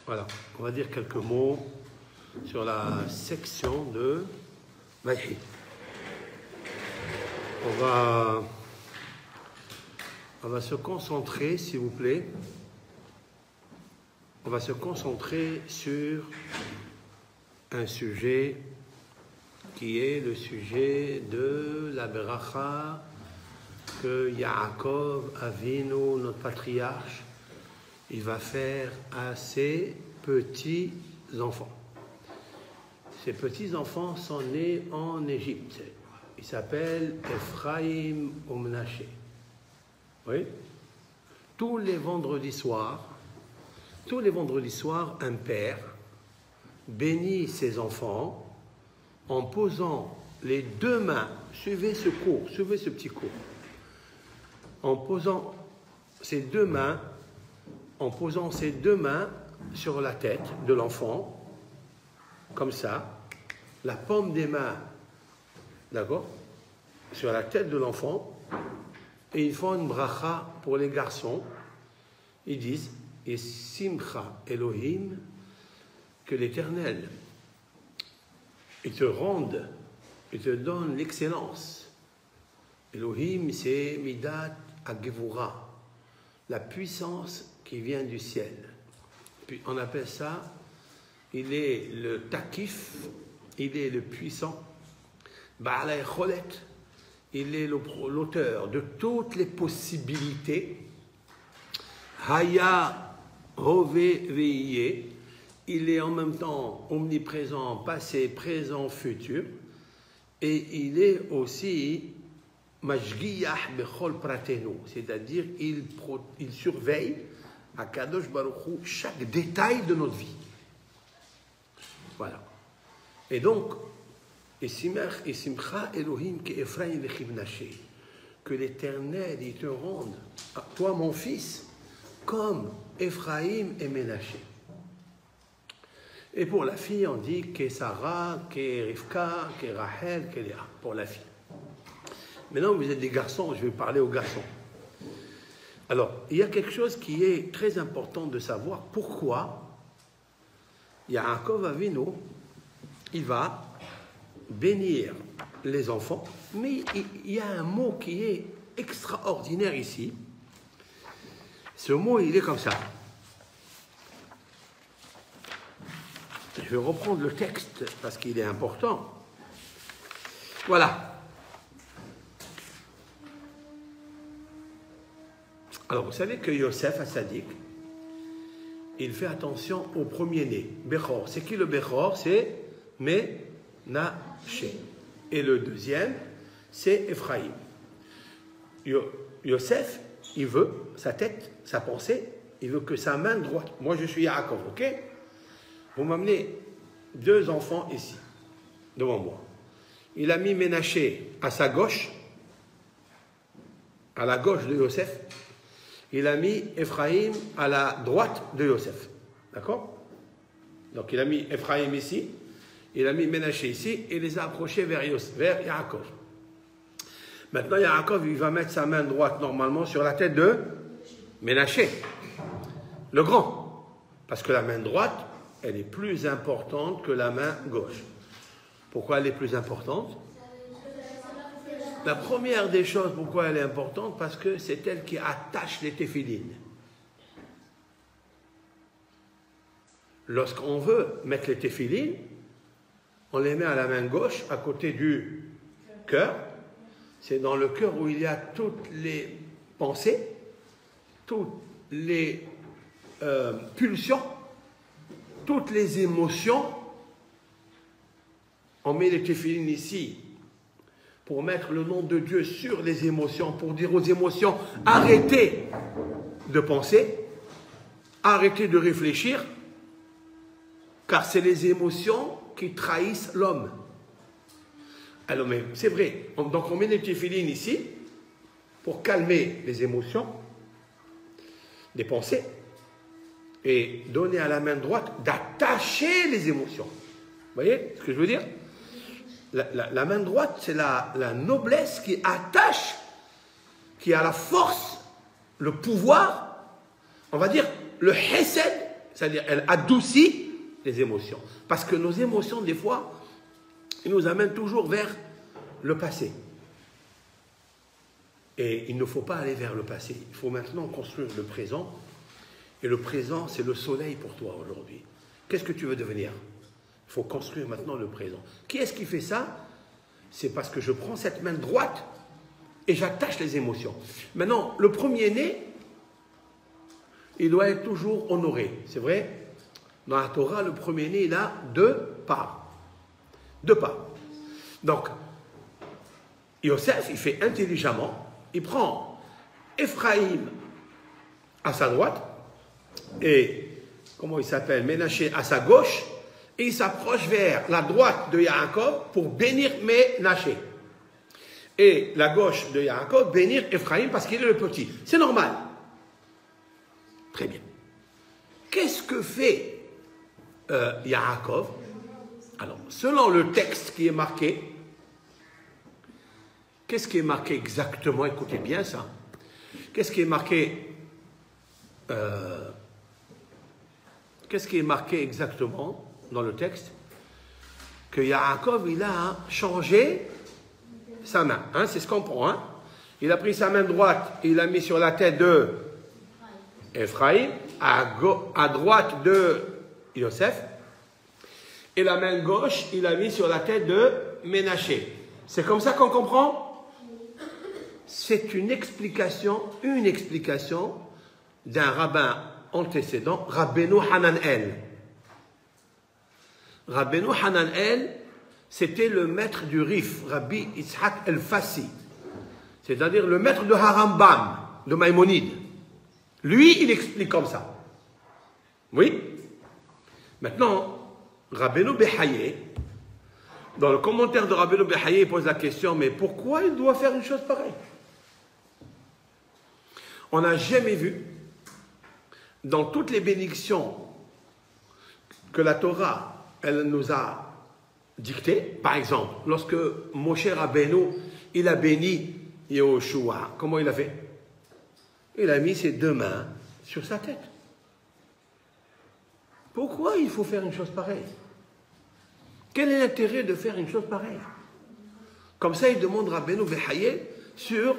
Voilà, on va dire quelques mots sur la section de Vaïhi. On va se concentrer, s'il vous plaît, on va se concentrer sur un sujet qui est le sujet de la Beracha que Yaakov Avinu, notre patriarche, il va faire à ses petits-enfants. Ces petits-enfants sont nés en Égypte. Ils s'appellent Ephraim ou Menaché. Oui? Tous les vendredis soirs, un père bénit ses enfants en posant les deux mains, suivez ce petit cours, en posant ses deux mains sur la tête de l'enfant, comme ça, la paume des mains, d'accord, sur la tête de l'enfant, et ils font une bracha pour les garçons. Ils disent, et Simcha Elohim, que l'Éternel, il te donne l'excellence. Elohim, c'est Midat Agevura, la puissance qui vient du ciel. Puis on appelle ça, il est le Takif, il est le puissant, Ba'alai Cholet, il est l'auteur de toutes les possibilités. Haya Hove Veiye, il est en même temps omniprésent, passé, présent, futur, et il est aussi Majgiyah Bechol Pratenu, c'est-à-dire il surveille à Kadosh Baruch Hu chaque détail de notre vie. Voilà. Et donc, Simcha Elohim que Ephraim Vechivnaché, que l'Éternel il te rende, toi mon fils, comme Ephraim et Ménaché. Et pour la fille, on dit que Sarah, que Rivka, que Rachel, que Léa, pour la fille. Maintenant, vous êtes des garçons, je vais parler aux garçons. Alors, il y a quelque chose qui est très important de savoir. Pourquoi Yaakov Avinu, il va bénir les enfants, mais il y a un mot qui est extraordinaire ici. Ce mot, il est comme ça. Je vais reprendre le texte parce qu'il est important. Voilà. Alors, vous savez que Yosef Assadik, il fait attention au premier-né, Bechor. C'est qui le Bechor? C'est Menaché. Et le deuxième, c'est Ephraim. Yosef, il veut, sa tête, sa pensée, il veut que sa main droite, moi je suis Yaakov, ok? Vous m'amenez deux enfants ici, devant moi. Il a mis Ménaché à sa gauche, à la gauche de Yosef. Il a mis Ephraim à la droite de Yosef. D'accord? Donc il a mis Ephraim ici, il a mis Ménaché ici, et les a approchés vers Yaakov. Maintenant, Yaakov, il va mettre sa main droite normalement sur la tête de Ménaché, le grand. Parce que la main droite, elle est plus importante que la main gauche. Pourquoi elle est plus importante? La première des choses, pourquoi elle est importante? Parce que c'est elle qui attache les téphilines. Lorsqu'on veut mettre les téphilines, on les met à la main gauche, à côté du cœur. C'est dans le cœur où il y a toutes les pensées, toutes les pulsions, toutes les émotions. On met les téphilines ici pour mettre le nom de Dieu sur les émotions, pour dire aux émotions, arrêtez de penser, arrêtez de réfléchir, car c'est les émotions qui trahissent l'homme. Alors, mais c'est vrai, donc on met les téphilines ici, pour calmer les émotions, les pensées, et donner à la main droite d'attacher les émotions. Vous voyez ce que je veux dire? La main droite, c'est la noblesse qui attache, qui a la force, le pouvoir, on va dire, le hesed, C'est-à-dire, elle adoucit les émotions. Parce que nos émotions, des fois, ils nous amènent toujours vers le passé. Et il ne faut pas aller vers le passé. Il faut maintenant construire le présent. Et le présent, c'est le soleil pour toi aujourd'hui. Qu'est-ce que tu veux devenir? Il faut construire maintenant le présent. Qui est-ce qui fait ça? C'est parce que je prends cette main droite et j'attache les émotions. Maintenant, le premier-né, il doit être toujours honoré. C'est vrai? Dans la Torah, le premier-né, il a 2 parts. 2 parts. Donc, Yosef, il fait intelligemment, il prend Ephraïm à sa droite et, comment il s'appelle, Ménaché à sa gauche, et il s'approche vers la droite de Yaakov pour bénir Ménaché. Et la gauche de Yaakov, bénir Ephraïm parce qu'il est le petit. C'est normal. Très bien. Qu'est-ce que fait Yaakov? Alors, selon le texte qui est marqué, qu'est-ce qui est marqué exactement? Écoutez bien ça. Qu'est-ce qui est marqué Qu'est-ce qui est marqué exactement dans le texte? Que Yaakov, il a changé sa main. Hein, c'est ce qu'on prend. Hein. Il a pris sa main droite, il l'a mis sur la tête de Ephraïm, à droite de Yosef, et la main gauche, il l'a mis sur la tête de Ménaché. C'est comme ça qu'on comprend? C'est une explication d'un rabbin antécédent, Rabbeinu Hananel. Rabbeinu Hananel, c'était le maître du Rif, Rabbi Yitzhak el-Fassi, c'est-à-dire le maître de Harambam, de Maïmonide. Lui, il explique comme ça. Oui? Maintenant, Rabbeinu Behaye, dans le commentaire de Rabbeinu Behaye, il pose la question, mais pourquoi il doit faire une chose pareille? On n'a jamais vu, dans toutes les bénédictions que la Torah, elle nous a dictées, par exemple, lorsque Moshe Rabbeinu, il a béni Yehoshua, comment il a fait? Il a mis ses 2 mains sur sa tête. Pourquoi il faut faire une chose pareille? Quel est l'intérêt de faire une chose pareille? Comme ça, il demande Rabbeinu Behaye sur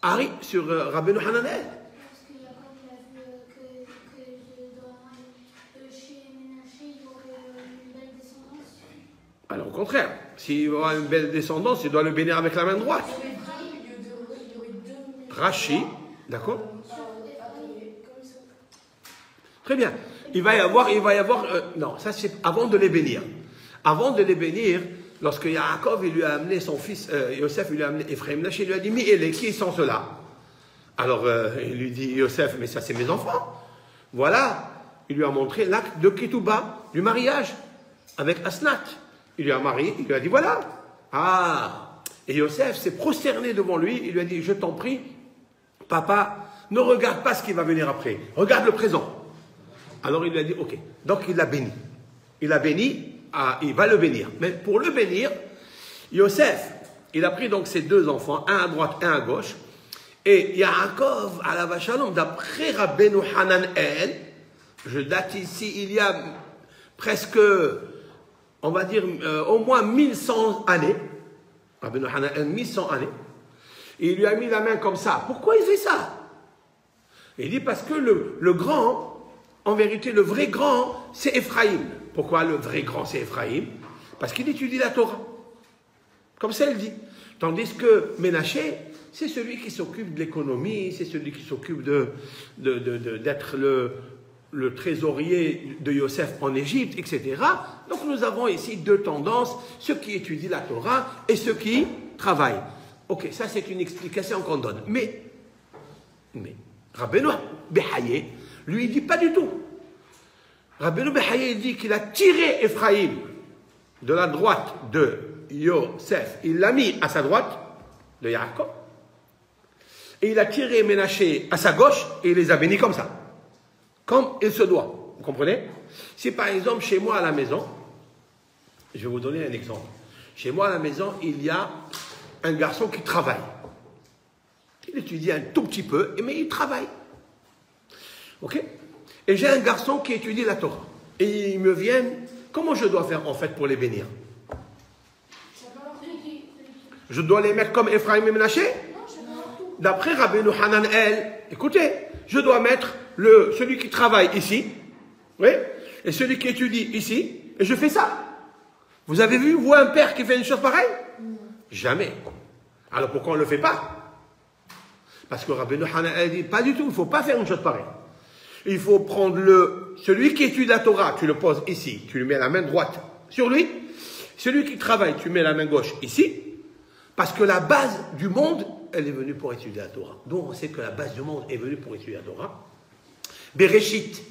Rabbeinu Hananel. Parce que Jacob a vu que chez Ménaché, il y aurait une belle descendance. Alors au contraire, s'il y aura une belle descendance, il doit le bénir avec la main droite. Rachi, d'accord? Très bien. Il va y avoir, non, ça c'est avant de les bénir. Avant de les bénir, lorsque Yaakov, il lui a amené son fils, Yosef, il lui a amené Ephraim, il lui a dit, mais qui sont ceux-là? Alors, il lui dit, Yosef, mais ça c'est mes enfants. Voilà, il lui a montré l'acte de Ketouba, du mariage, avec Asnat. Il lui a marié, il lui a dit, voilà. Ah, et Yosef s'est prosterné devant lui, il lui a dit, je t'en prie, papa, ne regarde pas ce qui va venir après, regarde le présent. Alors il lui a dit, ok. Donc il l'a béni. Il l'a béni, il va le bénir. Mais pour le bénir, Yosef, il a pris donc ses 2 enfants, un à droite, un à gauche. Et Yaakov, à la Vachalom, d'après Rabbeinu Hananel, je date ici, il y a presque, on va dire, au moins 1100 années. Rabbeinu Hananel, 1100 années. Et il lui a mis la main comme ça. Pourquoi il fait ça? Il dit parce que le grand, en vérité, le vrai grand, c'est Ephraïm. Pourquoi le vrai grand, c'est Ephraïm? Parce qu'il étudie la Torah. Comme ça, il dit. Tandis que Ménaché, c'est celui qui s'occupe de l'économie, c'est celui qui s'occupe d'être le trésorier de Yosef en Égypte, etc. Donc nous avons ici 2 tendances, ceux qui étudient la Torah et ceux qui travaillent. Ok, ça c'est une explication qu'on donne. Mais Rabbeinu Behaye, lui, il dit pas du tout. Rabbeinu Behaye, il dit qu'il a tiré Ephraïm de la droite de Yosef. Il l'a mis à sa droite, de Yaakov. Et il a tiré Ménaché à sa gauche et il les a bénis comme ça. Comme il se doit. Vous comprenez? Si par exemple, chez moi à la maison, je vais vous donner un exemple. Chez moi à la maison, il y a un garçon qui travaille. Il étudie un tout petit peu, mais il travaille. Ok? et j'ai un garçon qui étudie la Torah. Et ils me viennent, comment je dois faire en fait pour les bénir? Je dois les mettre comme Ephraim et Menaché? D'après Rabbeinu Hanan écoutez, je dois mettre celui qui travaille ici, oui, et celui qui étudie ici, et je fais ça. Vous avez vu, vous, un père qui fait une chose pareille? Jamais. Alors pourquoi on ne le fait pas? Parce que Rabbeinu Hanan dit, pas du tout, il ne faut pas faire une chose pareille. Il faut prendre celui qui étudie la Torah, tu le poses ici, tu lui mets la main droite sur lui. Celui qui travaille, tu mets la main gauche ici. Parce que la base du monde, elle est venue pour étudier la Torah. Donc on sait que la base du monde est venue pour étudier la Torah. Bereshit.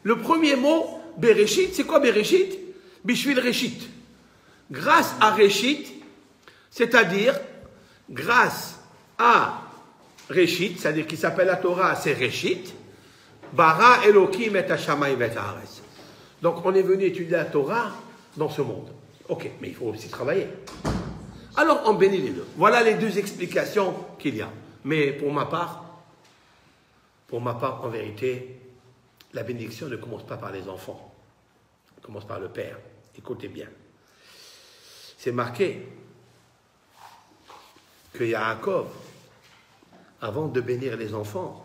Le premier mot, Bereshit, c'est quoi Bereshit? Bishvil Reshit. Grâce à Reshit, c'est-à-dire grâce à Reshit, c'est-à-dire qui s'appelle la Torah, c'est Reshit. Bara Elohim et Hashamayim et Haaretz. Donc on est venu étudier la Torah dans ce monde. Ok, mais il faut aussi travailler. Alors on bénit les deux. Voilà les deux explications qu'il y a. Mais pour ma part, en vérité, la bénédiction ne commence pas par les enfants. Elle commence par le Père. Écoutez bien. C'est marqué que Yaakov, avant de bénir les enfants,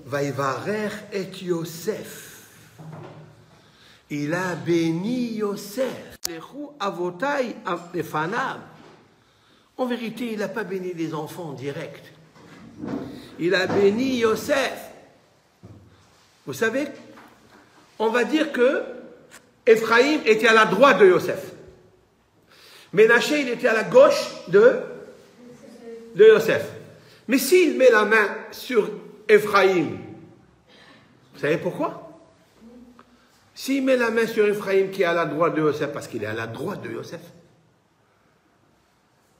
Vaïvarer et Yosef. Il a béni Yosef. En vérité, il n'a pas béni les enfants en direct. Il a béni Yosef. Vous savez, on va dire que Ephraïm était à la droite de Yosef. Ménaché, il était à la gauche de Yosef. Mais s'il met la main sur Ephraïm, vous savez pourquoi? S'il met la main sur Ephraïm qui est à la droite de Yosef, parce qu'il est à la droite de Yosef,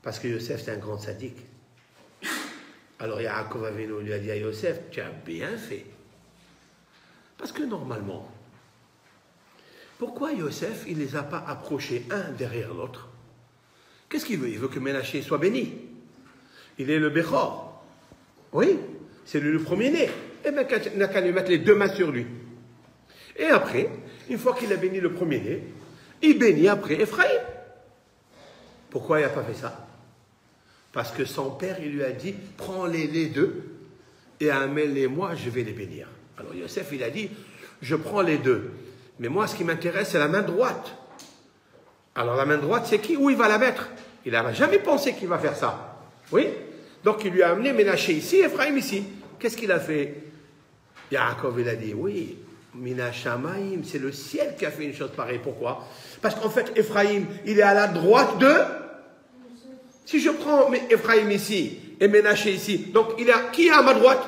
parce que Yosef c'est un grand sadique. Alors Yaakov Avinu lui a dit à Yosef, tu as bien fait. Parce que normalement, pourquoi Yosef, il ne les a pas approchés un derrière l'autre? Qu'est-ce qu'il veut? Il veut que Ménaché soit béni. Il est le Béchor. Oui, c'est lui le premier-né. Eh bien, il n'a qu'à lui mettre les deux mains sur lui. Et après, une fois qu'il a béni le premier-né, il bénit après Ephraïm. Pourquoi il n'a pas fait ça? Parce que son père, il lui a dit, prends-les les deux et amène-les-moi, je vais les bénir. Alors Yosef, il a dit, je prends les deux. Mais moi, ce qui m'intéresse, c'est la main droite. Alors la main droite, c'est qui? Où il va la mettre? Il n'a jamais pensé qu'il va faire ça. Oui? Donc il lui a amené Ménaché ici, Ephraim ici. Qu'est-ce qu'il a fait? Yaakov, il a dit, oui, Mina Shamaim, c'est le ciel qui a fait une chose pareille. Pourquoi? Parce qu'en fait, Ephraim, il est à la droite de... Si je prends Ephraim ici et Ménaché ici, donc qui est à ma droite?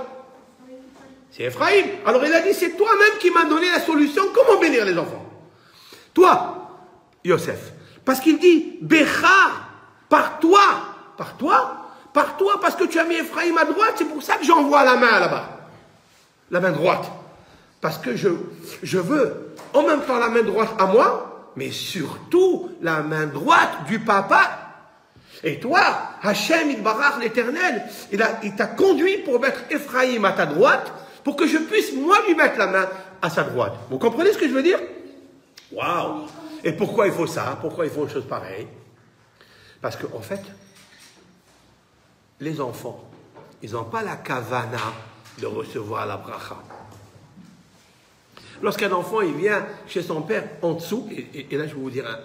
C'est Ephraim. Alors il a dit, c'est toi-même qui m'as donné la solution. Comment bénir les enfants? Toi, Yosef. Parce qu'il dit, Bécha, par toi, parce que tu as mis Ephraim à droite, c'est pour ça que j'envoie la main là-bas. La main droite. Parce que je veux en même temps la main droite à moi, mais surtout la main droite du papa. Et toi, Hachem Yitbarach l'Éternel, il t'a conduit pour mettre Ephraim à ta droite, pour que je puisse moi lui mettre la main à sa droite. Vous comprenez ce que je veux dire? Waouh! Et pourquoi il faut ça? Pourquoi il faut une chose pareille? Parce qu'en fait, les enfants, ils n'ont pas la kavana de recevoir la bracha. Lorsqu'un enfant il vient chez son père en dessous, et là je vais vous dire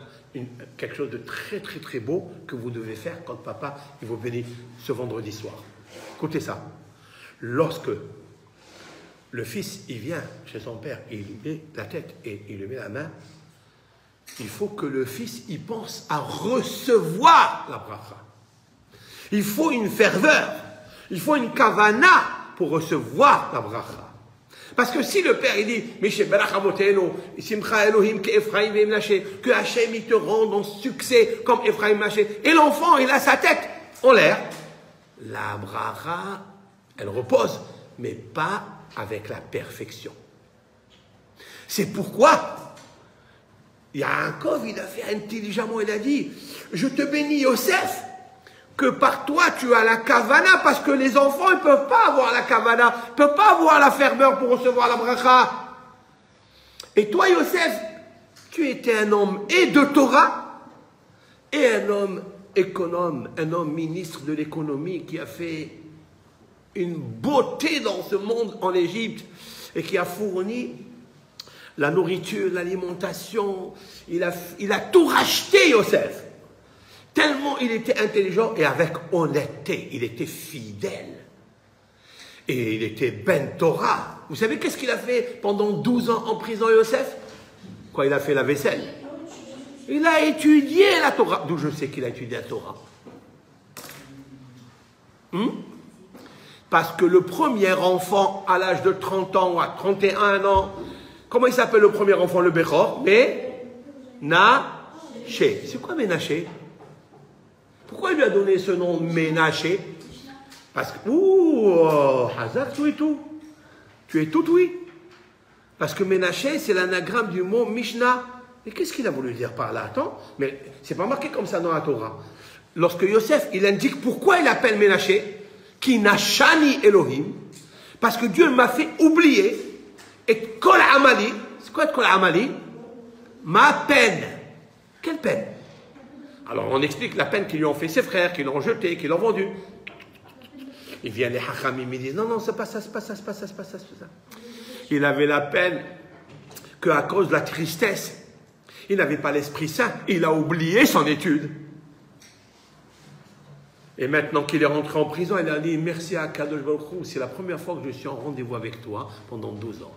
quelque chose de très très très beau que vous devez faire quand papa il vous bénit ce vendredi soir. Écoutez ça. Lorsque le fils il vient chez son père et il lui met la tête et il lui met la main, il faut que le fils il pense à recevoir la bracha. Il faut une ferveur, il faut une kavana pour recevoir la bracha. Parce que si le père il dit que Hachem il te rende en succès comme Ephraim et Menaché, et l'enfant il a sa tête en l'air, la bracha elle repose, mais pas avec la perfection. C'est pourquoi Yaakov il a fait intelligemment, il a dit, je te bénis Yosef que par toi tu as la kavana, parce que les enfants ils ne peuvent pas avoir la kavana, ils ne peuvent pas avoir la ferveur pour recevoir la bracha. Et toi Yosef, tu étais un homme et de Torah, et un homme économe, un homme ministre de l'économie qui a fait une beauté dans ce monde en Égypte et qui a fourni la nourriture, l'alimentation, il a tout racheté Yosef. Tellement il était intelligent et avec honnêteté, il était fidèle. Et il était ben Torah. Vous savez qu'est-ce qu'il a fait pendant 12 ans en prison Yosef? Quoi, il a fait la vaisselle? Il a étudié la Torah. D'où je sais qu'il a étudié la Torah. Parce que le premier enfant à l'âge de 30 ans ou à 31 ans, comment il s'appelle le premier enfant, le Bechor? Ménaché. C'est quoi Ménaché? Pourquoi il lui a donné ce nom Ménaché? Parce que, Hazak, tout et tout. Tu es tout, oui. Parce que Ménaché, c'est l'anagramme du mot Mishnah. Et qu'est-ce qu'il a voulu dire par là? Attends, mais c'est pas marqué comme ça dans la Torah. Lorsque Yosef, il indique pourquoi il appelle Ménaché, qui Nashani Elohim, parce que Dieu m'a fait oublier, et Kol Amali, c'est quoi Kol Amali? Ma peine. Quelle peine? Alors on explique la peine qu'ils lui ont fait ses frères, qu'ils l'ont jeté, qu'ils l'ont vendu. Ils viennent les Hachamim, ils disent non, c'est pas ça, c'est pas ça, c'est pas ça, c'est pas ça, c'est pas ça. Il avait la peine qu'à cause de la tristesse, il n'avait pas l'Esprit Saint, il a oublié son étude. Et maintenant qu'il est rentré en prison, il a dit merci à Kadosh Baruch Hu, c'est la première fois que je suis en rendez-vous avec toi pendant 12 ans.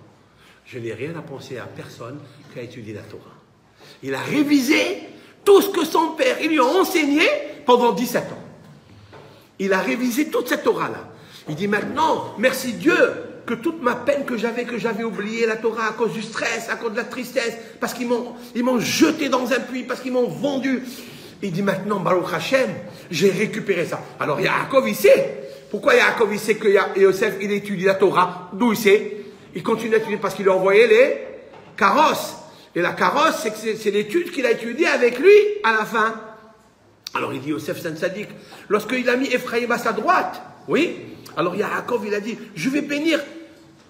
Je n'ai rien à penser à personne qui a étudié la Torah. Il a révisé tout ce que son père, il lui a enseigné pendant 17 ans. Il a révisé toute cette Torah-là. Il dit maintenant, merci Dieu, que toute ma peine que j'avais oublié la Torah à cause du stress, à cause de la tristesse, parce qu'ils m'ont jeté dans un puits, parce qu'ils m'ont vendu. Il dit maintenant, Baruch Hashem, j'ai récupéré ça. Alors Yaakov, il sait. Pourquoi Yaakov, il sait que Yosef, il étudie la Torah? D'où il sait? Il continue à étudier parce qu'il a envoyé les carrosses. Et la carrosse, c'est l'étude qu'il a étudiée avec lui à la fin. Alors il dit Yosef Saint Sadiq, lorsqu'il a mis Ephraïm à sa droite, oui, alors Yaakov, il a dit, je vais bénir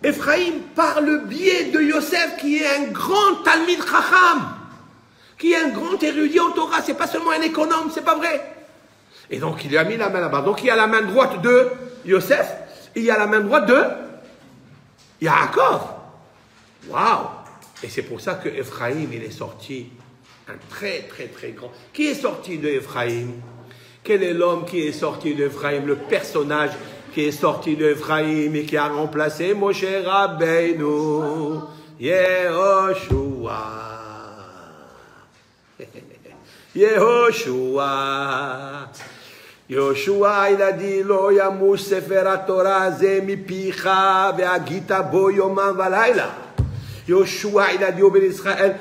Ephraïm par le biais de Yosef, qui est un grand Talmid Chacham, qui est un grand érudit en Torah, c'est pas seulement un économe, c'est pas vrai. Et donc il lui a mis la main là-bas. Donc il y a la main droite de Yosef, et il y a la main droite de Yaakov. Waouh! Et c'est pour ça que Ephraïm, il est sorti un très très très grand. Qui est sorti de Ephraïm? Quel est l'homme qui est sorti d'Ephraïm? Le personnage qui est sorti d'Ephraïm et qui a remplacé Moshe Rabbeinu, Yehoshua. Yehoshua. Yehoshua, il a dit, Lo yamush sefer Torah ze mipicha ve'agita bo yomam valayla. Yehoshua, il a dit au Béni Israël,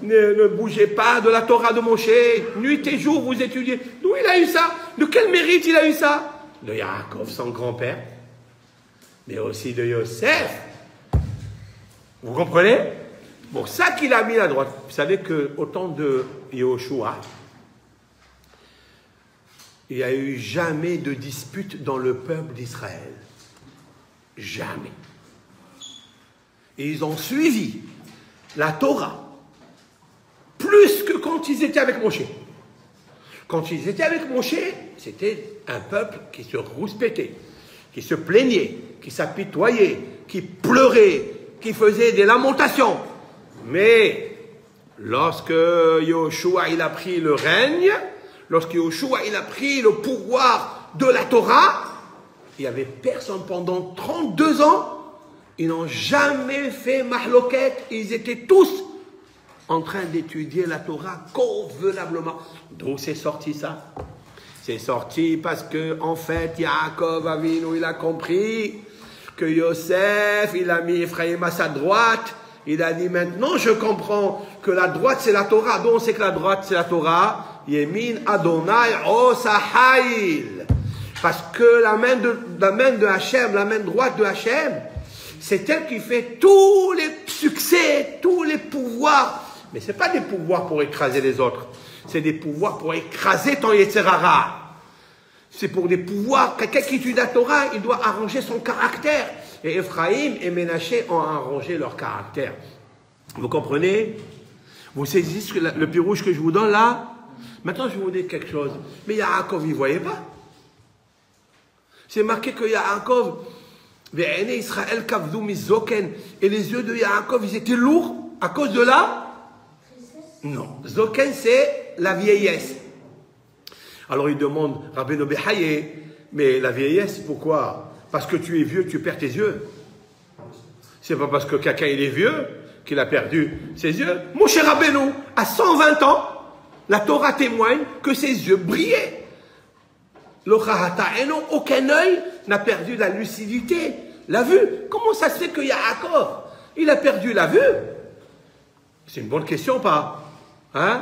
ne bougez pas de la Torah de Moshe, nuit et jour vous étudiez. D'où il a eu ça? De quel mérite il a eu ça? De Yaakov, son grand-père, mais aussi de Yosef. Vous comprenez? Pour ça qu'il a mis la droite. Vous savez qu'au temps de Yehoshua, il n'y a eu jamais de dispute dans le peuple d'Israël. Jamais. Et ils ont suivi la Torah plus que quand ils étaient avec Moshe. Quand ils étaient avec Moshe, c'était un peuple qui se rouspétait, qui se plaignait, qui s'apitoyait, qui pleurait, qui faisait des lamentations. Mais lorsque Yehoshua il a pris le règne, lorsque Yehoshua il a pris le pouvoir de la Torah, il n'y avait personne pendant 32 ans. Ils n'ont jamais fait mahloket. Ils étaient tous en train d'étudier la Torah convenablement. D'où c'est sorti ça? C'est sorti parce que, en fait, Yaakov Avinu, il a compris que Yosef, il a mis Ephraïm à sa droite. Il a dit, maintenant je comprends que la droite c'est la Torah. Donc on sait que la droite c'est la Torah. Yemin Adonai Osahail. Parce que la main de Hachem, la main droite de Hachem, c'est elle qui fait tous les succès, tous les pouvoirs. Mais ce n'est pas des pouvoirs pour écraser les autres. C'est des pouvoirs pour écraser ton Yetzer Hara. c'est pour des pouvoirs. Quelqu'un qui étudie la Torah, il doit arranger son caractère. Et Ephraïm et Ménaché ont arrangé leur caractère. Vous comprenez? Vous saisissez le pirouge que je vous donne là? Maintenant, je vais vous dire quelque chose. Mais Yaakov, il ne voyait pas. C'est marqué que Yaakov, Israël kavdou mizoken, et les yeux de Yaakov, ils étaient lourds à cause de la? Non. Zoken, c'est la vieillesse. Alors il demande, Rabbeinu Behaye, mais la vieillesse, pourquoi? Parce que tu es vieux, tu perds tes yeux. C'est pas parce que quelqu'un il est vieux qu'il a perdu ses yeux. Mon cher Rabbeinu, à 120 ans, la Torah témoigne que ses yeux brillaient. Aucun œil n'a perdu la lucidité, la vue. Comment ça se fait que Yaakov, il a perdu la vue? C'est une bonne question, pas? Hein?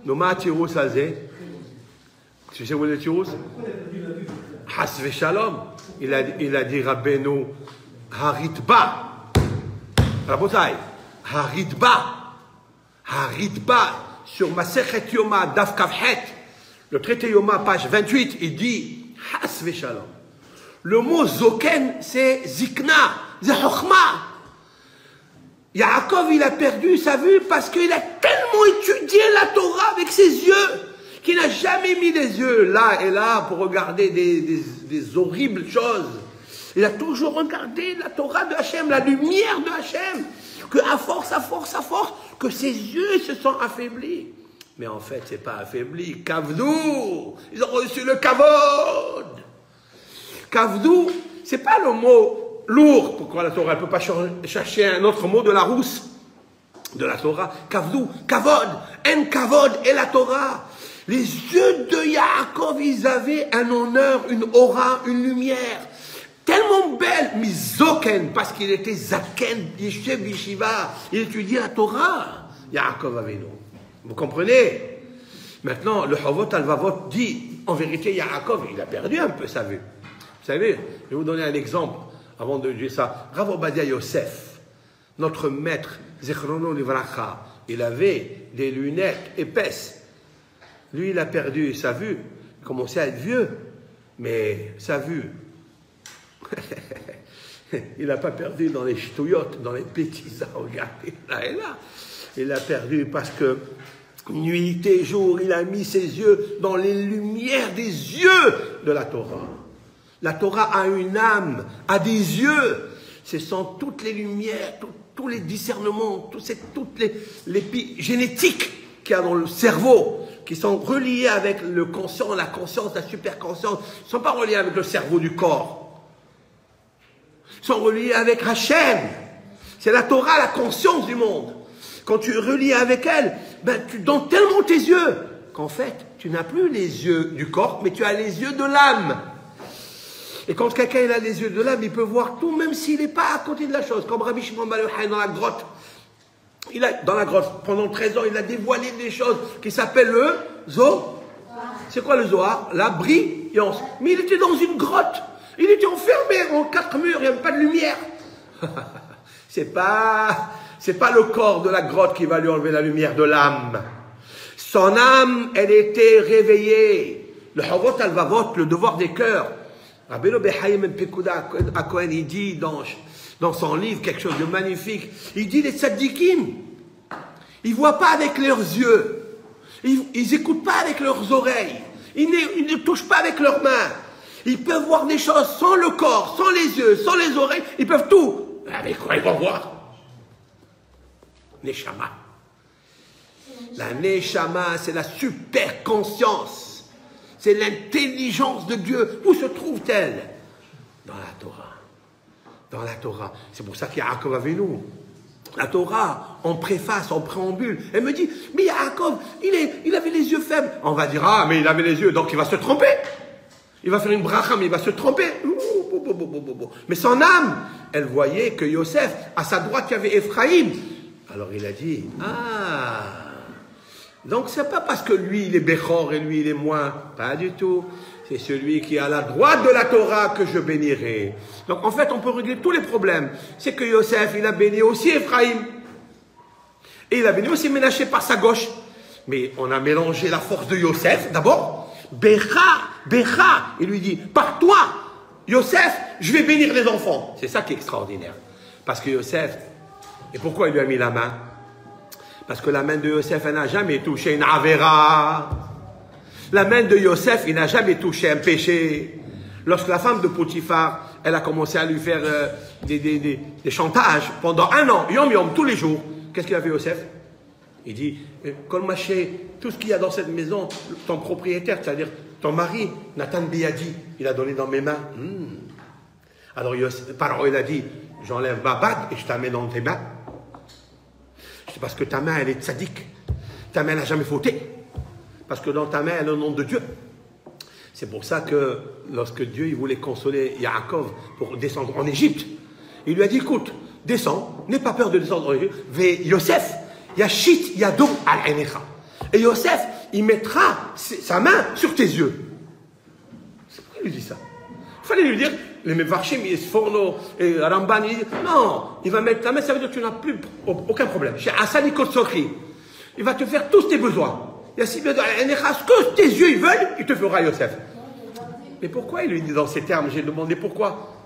Noma Tirous Azé. Tu sais où est le Tirous? Hasve Shalom. Il a dit Rabbeinu, Haritba. Rabotai, Haritba. Haritba. Sur Masechet Yoma, Daf Kavhet. Le traité Yoma, page 28, il dit Hasve Shalom. Le mot Zoken, c'est Zikna, c'est Chokhma. Yaakov, il a perdu sa vue parce qu'il a tellement étudié la Torah avec ses yeux qu'il n'a jamais mis les yeux là et là pour regarder des horribles choses. Il a toujours regardé la Torah de Hachem, la lumière de Hachem, que à force, que ses yeux se sont affaiblis. Mais en fait, c'est pas affaibli. Kavdou, ils ont reçu le kavod. Kavdou, c'est pas le mot lourd. Pourquoi la Torah ne peut pas chercher un autre mot de la rousse de la Torah? Kavdou, kavod, en kavod et la Torah. Les yeux de Yaakov, ils avaient un honneur, une aura, une lumière tellement belle, mizoken, parce qu'il était zaken, yeshev, yeshiva, il étudiait la Torah. Yaakov avait non. Vous comprenez? Maintenant, le Chovot Alvavot dit, en vérité, Yaakov, il a perdu un peu sa vue. Vous savez, je vais vous donner un exemple, avant de dire ça. Rav Obadia Yosef, notre maître, Zechrono Livracha, il avait des lunettes épaisses. Lui, il a perdu sa vue, il commençait à être vieux, mais sa vue, il n'a pas perdu dans les ch'touillottes, dans les bêtises à regarder là et là. Il a perdu parce que nuit et jour, il a mis ses yeux dans les lumières des yeux de la Torah. La Torah a une âme, a des yeux. Ce sont toutes les lumières, tous les discernements, toutes les génétiques qu'il y a dans le cerveau, qui sont reliés avec le conscient, la conscience, la superconscience. Ils ne sont pas reliés avec le cerveau du corps. Ils sont reliés avec Hachem. C'est la Torah, la conscience du monde. Quand tu es relié avec elle, ben, tu donnes tellement tes yeux qu'en fait, tu n'as plus les yeux du corps, mais tu as les yeux de l'âme. Et quand quelqu'un a les yeux de l'âme, il peut voir tout, même s'il n'est pas à côté de la chose. Comme Rabbi Shimon Bar Yochai dans la grotte. Dans la grotte, pendant 13 ans, il a dévoilé des choses qui s'appellent le Zohar. C'est quoi le Zohar? La brillance. Mais il était dans une grotte. Il était enfermé en 4 murs, il n'y avait pas de lumière. C'est pas le corps de la grotte qui va lui enlever la lumière de l'âme. Son âme, elle était réveillée. Le Chovot Alvavot, le devoir des cœurs. Rabbeinu Behaye Ben Pekuda à Cohen, il dit dans son livre quelque chose de magnifique. Il dit les tzaddikim, ils ne voient pas avec leurs yeux. Ils n'écoutent pas avec leurs oreilles. Ils ne touchent pas avec leurs mains. Ils peuvent voir des choses sans le corps, sans les yeux, sans les oreilles. Ils peuvent tout. Avec quoi ils vont voir? Neshama. La Neshama, c'est la super conscience. C'est l'intelligence de Dieu. Où se trouve-t-elle? Dans la Torah. Dans la Torah. C'est pour ça qu'il y a Yaakov avec nous. La Torah, en préface, en préambule, elle me dit, mais Yaakov, il avait les yeux faibles. On va dire, ah, mais il avait les yeux, donc il va se tromper. Il va faire une bracha, mais il va se tromper. Mais son âme, elle voyait que Yosef, à sa droite, il y avait Ephraïm. Alors il a dit, ah, donc c'est pas parce que lui, il est Bechor et lui, il est moins. Pas du tout. C'est celui qui est à la droite de la Torah que je bénirai. Donc en fait, on peut régler tous les problèmes. C'est que Yosef, il a béni aussi Ephraïm. Et il a béni aussi Ménaché par sa gauche. Mais on a mélangé la force de Yosef, d'abord. Becha, Becha, il lui dit, par toi, Yosef, je vais bénir les enfants. C'est ça qui est extraordinaire. Parce que Yosef, et pourquoi il lui a mis la main? Parce que la main de Yosef, elle n'a jamais touché une avera. La main de Yosef, il n'a jamais touché un péché. Lorsque la femme de Potiphar, elle a commencé à lui faire des chantages pendant 1 an, yom yom, tous les jours, qu'est-ce qu'il a fait Yosef? Il dit, Kolmaché, tout ce qu'il y a dans cette maison, ton propriétaire, c'est-à-dire ton mari, Nathan Biyadi, il a donné dans mes mains. Alors Paro, il a dit, j'enlève ma bague et je t'amène dans tes mains. C'est parce que ta main, elle est tzaddik. Ta main n'a jamais fauté. Parce que dans ta main, elle a le nom de Dieu. C'est pour ça que lorsque Dieu il voulait consoler Yaakov pour descendre en Égypte, il lui a dit, écoute, descends, n'aie pas peur de descendre en Égypte. Ve Yosef, Yashit Yado al Enecha. Et Yosef, il mettra sa main sur tes yeux. C'est pourquoi il lui dit ça? Il fallait lui dire, les Mevarchim, Forno et Ramban, il dit, non, il va mettre ta main, ça veut dire que tu n'as plus aucun problème. Chez Asani Kotsokri, il va te faire tous tes besoins. Il y a si bien ce que tes yeux ils veulent, il te fera Yosef. Mais pourquoi il lui dit dans ces termes? J'ai demandé pourquoi.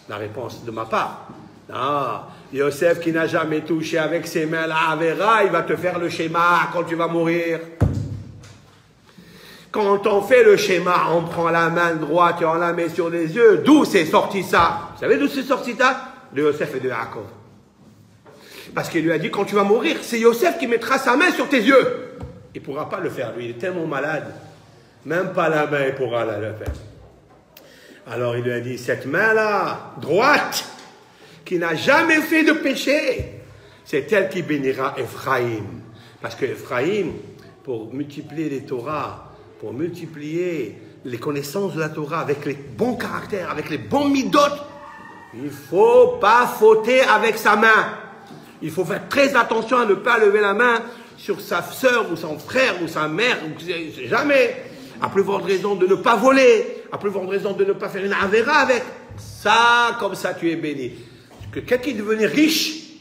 La réponse de ma part. Non, Yosef qui n'a jamais touché avec ses mains la Avera, il va te faire le schéma quand tu vas mourir. Quand on fait le schéma, on prend la main droite et on la met sur les yeux. D'où c'est sorti ça? Vous savez d'où c'est sorti ça? De Yosef et de Yaakov. Parce qu'il lui a dit, quand tu vas mourir, c'est Yosef qui mettra sa main sur tes yeux. Il ne pourra pas le faire, lui, il est tellement malade. Même pas la main, il pourra le faire. Alors il lui a dit, cette main-là, droite, qui n'a jamais fait de péché, c'est elle qui bénira Ephraïm. Parce que Ephraïm, pour multiplier les Torahs, pour multiplier les connaissances de la Torah avec les bons caractères, avec les bons midot, il ne faut pas fauter avec sa main. Il faut faire très attention à ne pas lever la main sur sa sœur ou son frère ou sa mère, ou jamais. À plus forte raison de ne pas voler, à plus forte raison de ne pas faire une avera avec. Ça, comme ça, tu es béni. Que quelqu'un est devenu riche,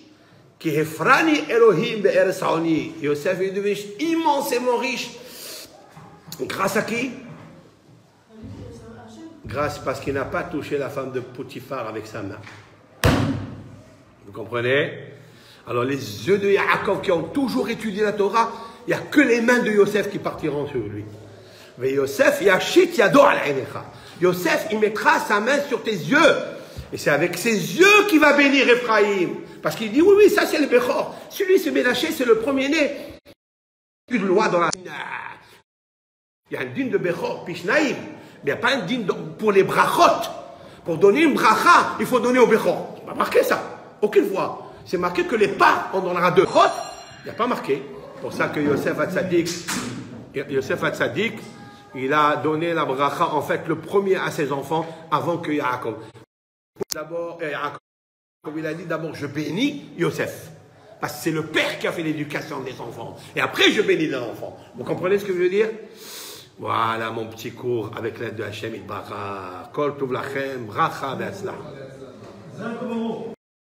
qui est frani Elohim be'er Saoni, Yosef est devenu immensément riche. Grâce à qui? Grâce parce qu'il n'a pas touché la femme de Potiphar avec sa main. Vous comprenez? Alors les yeux de Yaakov qui ont toujours étudié la Torah, il n'y a que les mains de Yosef qui partiront sur lui. Mais Yosef, Yashit Yado al Enecha. Yosef, il mettra sa main sur tes yeux. Et c'est avec ses yeux qu'il va bénir Ephraïm. Parce qu'il dit, oui, oui, ça c'est le Bechor. Celui, c'est Ménaché, c'est le premier-né. Une loi dans la... Il y a un dîne de Bechor, Pishnaïm. Mais il n'y a pas un dîne pour les brachot. Pour donner une bracha, il faut donner au Bechor. C'est pas marqué ça. Aucune fois. C'est marqué que les pas, on donnera 2. Il n'y a pas marqué. C'est pour ça que Yosef Hatzadik, il a donné la bracha, en fait, le premier à ses enfants, avant que Yaakov. D'abord, Yaakov, il a dit d'abord, je bénis Yosef. Parce que c'est le père qui a fait l'éducation des enfants. Et après, je bénis les enfants. Vous comprenez ce que je veux dire? Voilà mon petit cours avec l'aide de Hachem Itbarach. Kol Tov Lachem, bracha be'atzlach.